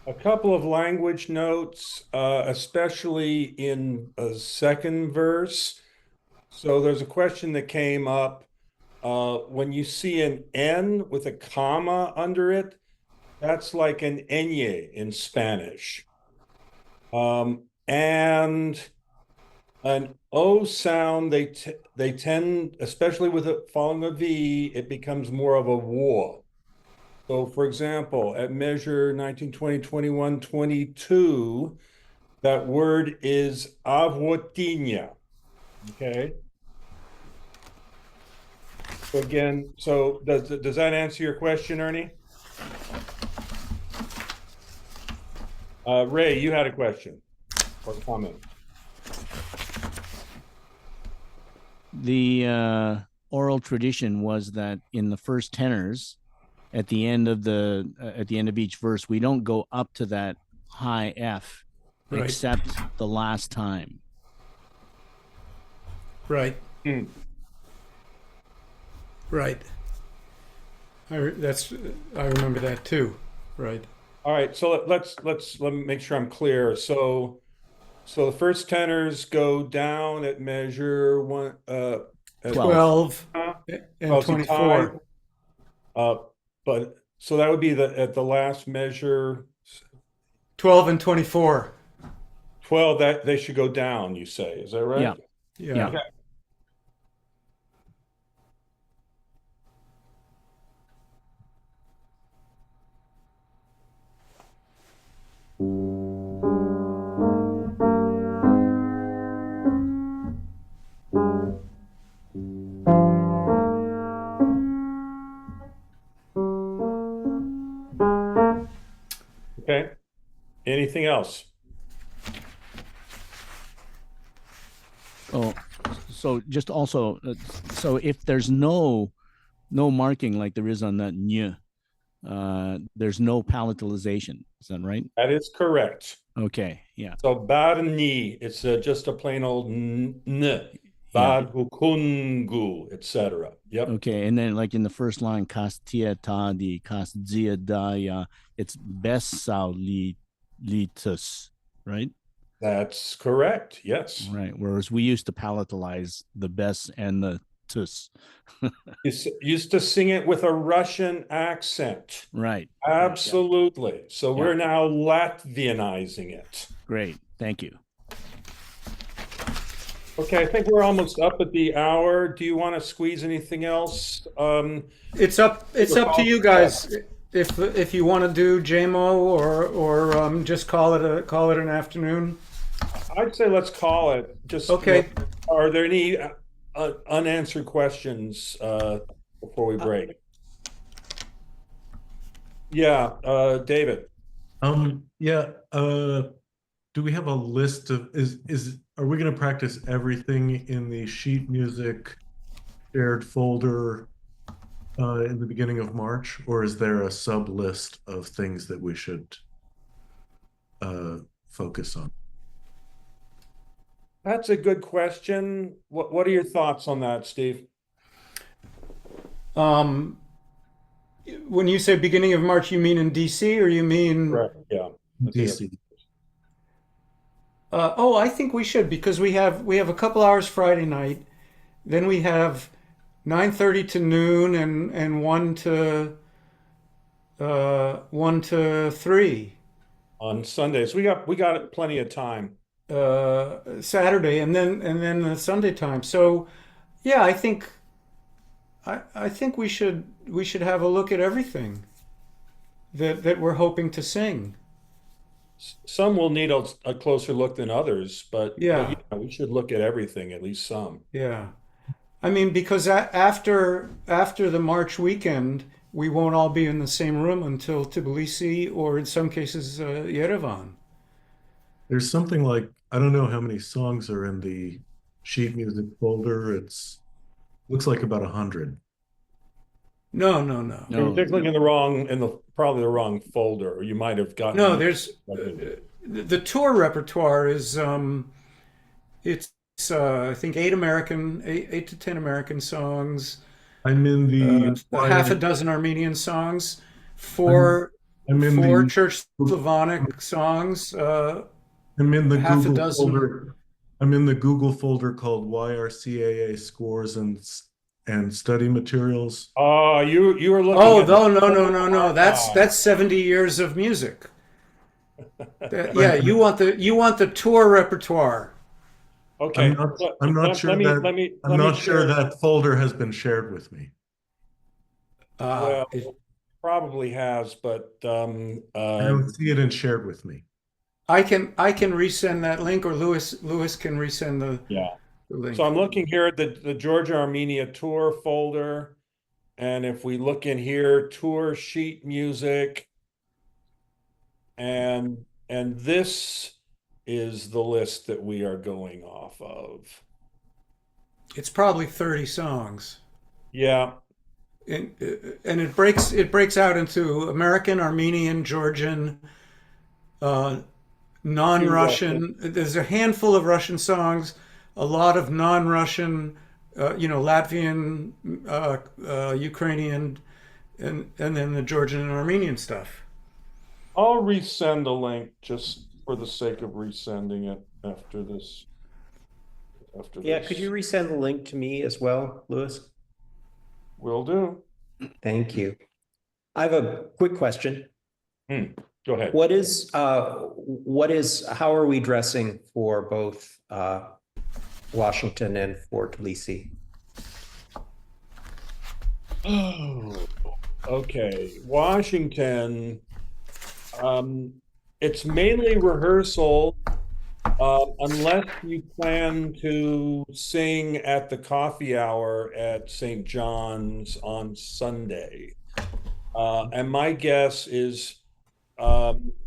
A couple of language notes, especially in a second verse. So there's a question that came up. When you see an N with a comma under it, that's like an ñ in Spanish. And an O sound, they tend, especially with it following a V, it becomes more of a war. So for example, at measure 19, 20, 21, 22, that word is avotinha, okay? So again, does that answer your question, Ernie? Ray, you had a question or comment. The oral tradition was that in the first tenors, at the end of each verse, we don't go up to that high F, Right. except the last time. Right. Hmm. Right. I remember that too. Right. All right, so let me make sure I'm clear. So the first tenors go down at measure one at 12 and and 24. but so that would be at the last measure 12 and 24. 12, that they should go down, you say, is that right? Yeah. Yeah. Okay. Okay. Anything else? Oh, so just also, so if there's no marking like there is on that ny, there's no palatalization. Is that right? That is correct. Okay. Yeah. So barni, it's just a plain old n, Yeah. barhukungu, etc. Yep. Okay. And then like in the first line, tādi, djiedāja, it's besaulitus, right? That's correct. Yes. Right. Whereas we used to palatalize the bes and the tus. Used to sing it with a Russian accent. Right. Absolutely. So Yeah. we're now Latvianizing it. Great. Thank you. Okay, I think we're almost up at the hour. Do you want to squeeze anything else? It's up to you guys. If you want to do JMO or just call it an afternoon. I'd say let's call it. Just Okay. Are there any unanswered questions before we break? Yeah, David. Yeah. Do we have a list of are we going to practice everything in the sheet music shared folder in the beginning of March, or is there a sub list of things that we should focus on? That's a good question. What are your thoughts on that, Steve? When you say beginning of March, you mean in DC or you mean? Correct. Yeah. DC. I think we should, because we have a couple hours Friday night, then we have 9:30 to noon and 1 to 3 On Sundays, we got plenty of time. Saturday and then the Sunday time. So yeah, I think we should have a look at everything that we're hoping to sing. Some will need a closer look than others, but Yeah. we should look at everything, at least some. Yeah. I mean, because after the March weekend, we won't all be in the same room until Tbilisi, or in some cases, Yerevan. There's something like, I don't know how many songs are in the sheet music folder. Looks like about 100. No. You're looking probably the wrong folder, or you might have gotten. No, there's the tour repertoire is it's I think 8 to 10 American songs. I'm in the half a dozen Armenian songs, four Church Slavonic songs. I'm in the half a Google dozen. folder. I'm in the Google folder called YRCAA scores and study materials. Oh, you were looking. Oh, no. That's 70 years of music. Yeah, you want the tour repertoire. Okay. I'm not sure that folder has been shared with me. Well, it probably has, but I don't see it in shared with me. I can resend that link, or Lewis can resend the link. So I'm looking here at the Georgia Armenia tour folder, And if we look in here, tour sheet music, and this is the list that we are going off of. It's probably 30 songs. Yeah. And it breaks out into American, Armenian, Georgian, non-Russian. There's a handful of Russian songs, a lot of non-Russian, Latvian, Ukrainian, and then the Georgian and Armenian stuff. I'll resend a link just for the sake of resending it after this. Yeah, could you resend the link to me as well, Louis? Will do. Thank you. I have a quick question. Go ahead. How are we dressing for both Washington and for Tbilisi? Oh, okay. Washington, it's mainly rehearsal, unless you plan to sing at the coffee hour at St. John's on Sunday. And my guess is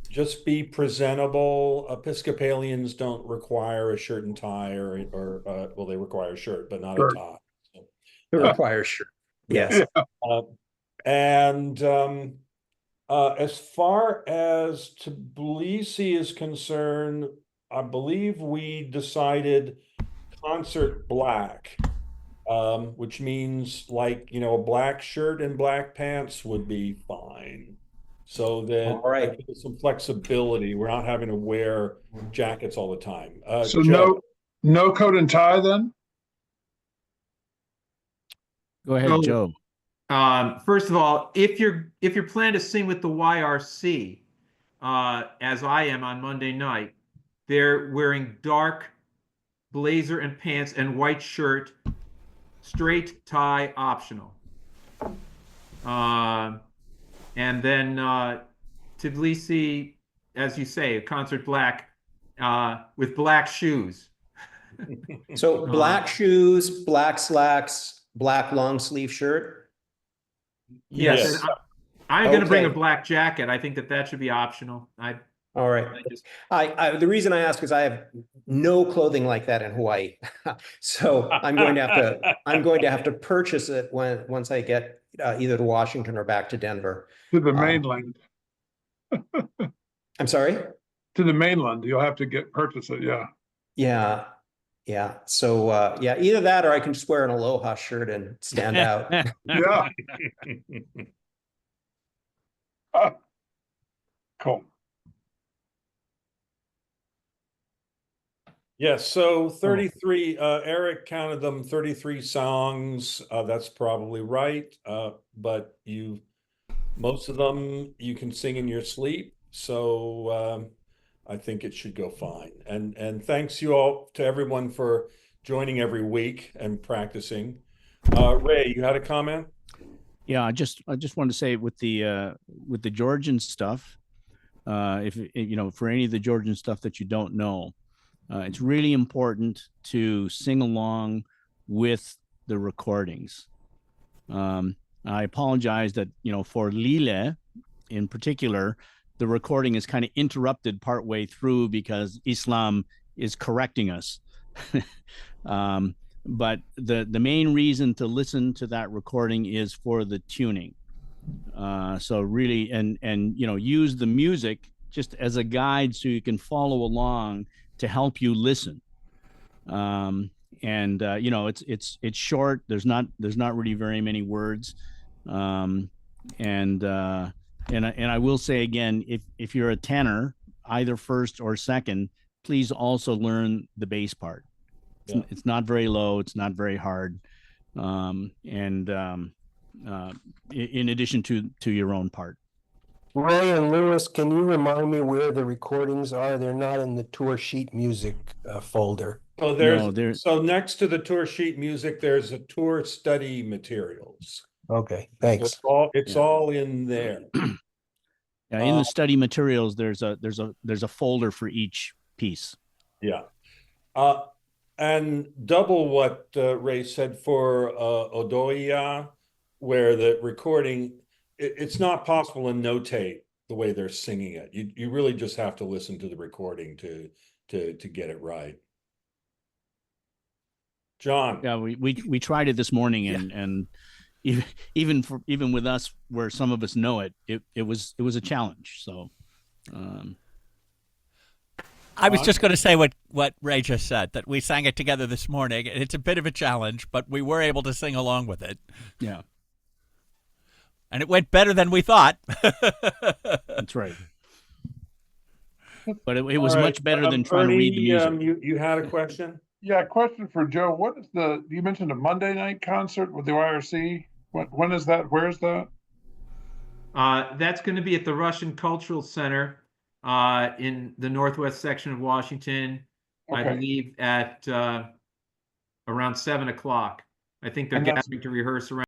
just be presentable. Episcopalians don't require a shirt and tie, or well, they require a shirt, but not a tie. It requires shirt. Yes. And as far as Tbilisi is concerned, I believe we decided concert black, which means like, a black shirt and black pants would be fine. So that All right. gives some flexibility. We're not having to wear jackets all the time. So Joe. no coat and tie then? Go ahead, So- Joe. First of all, if you're planning to sing with the YRC, as I am on Monday night, they're wearing dark blazer and pants and white shirt, straight tie optional. And then Tbilisi, as you say, concert black with black shoes. So black shoes, black slacks, black long sleeve shirt. Yes, Yes. and I'm going to bring a Okay. black jacket. I think that should be optional. All right. The reason I ask is I have no clothing like that in Hawaii, so I'm going to have to purchase it once I get either to Washington or back to Denver. To the mainland. I'm sorry. To the mainland, you'll have to purchase it, yeah. Yeah. So either that or I can just wear an Aloha shirt and stand out. Yeah, cool. Yes, so 33, Eric counted them 33 songs. That's probably right. But most of them you can sing in your sleep. So I think it should go fine. And thanks to everyone for joining every week and practicing. Ray, you had a comment? Yeah, I just wanted to say with the Georgian stuff, if for any of the Georgian stuff that you don't know, it's really important to sing along with the recordings. I apologize that for Lile in particular, the recording is kind of interrupted partway through because Islam is correcting us. But the main reason to listen to that recording is for the tuning. So really, and use the music just as a guide so you can follow along to help you listen. It's short. There's not really very many words. And I will say again, if you're a tenor, either first or second, please also learn the bass part. It's not very low. It's not very hard. In addition to your own part. Ray and Lewis, can you remind me where the recordings are? They're not in the tour sheet music folder. So so next to the tour sheet music, there's a tour study materials. Okay, thanks. It's all in there. Yeah, in the study materials, there's a folder for each piece. Yeah. And double what Ray said for Odoia, where the recording, it's not possible to notate the way they're singing it. You really just have to listen to the recording to get it right. John. Yeah, we tried it this morning, and even with us, where some of us know it, it was a challenge. So, I was just going to say what Ray just said, that we sang it together this morning. It's a bit of a challenge, but we were able to sing along with it. yeah, And it went better than we thought. that's right. But it was All right, much better than trying to read the Ernie, music. you had a question? Yeah, question for Joe. What is you mentioned a Monday night concert with the YRC? When is that? Where is that? That's going to be at the Russian Cultural Center in the northwest section of Washington, I Okay. believe at around 7 o'clock. I think they're And that's- gathering to rehearse around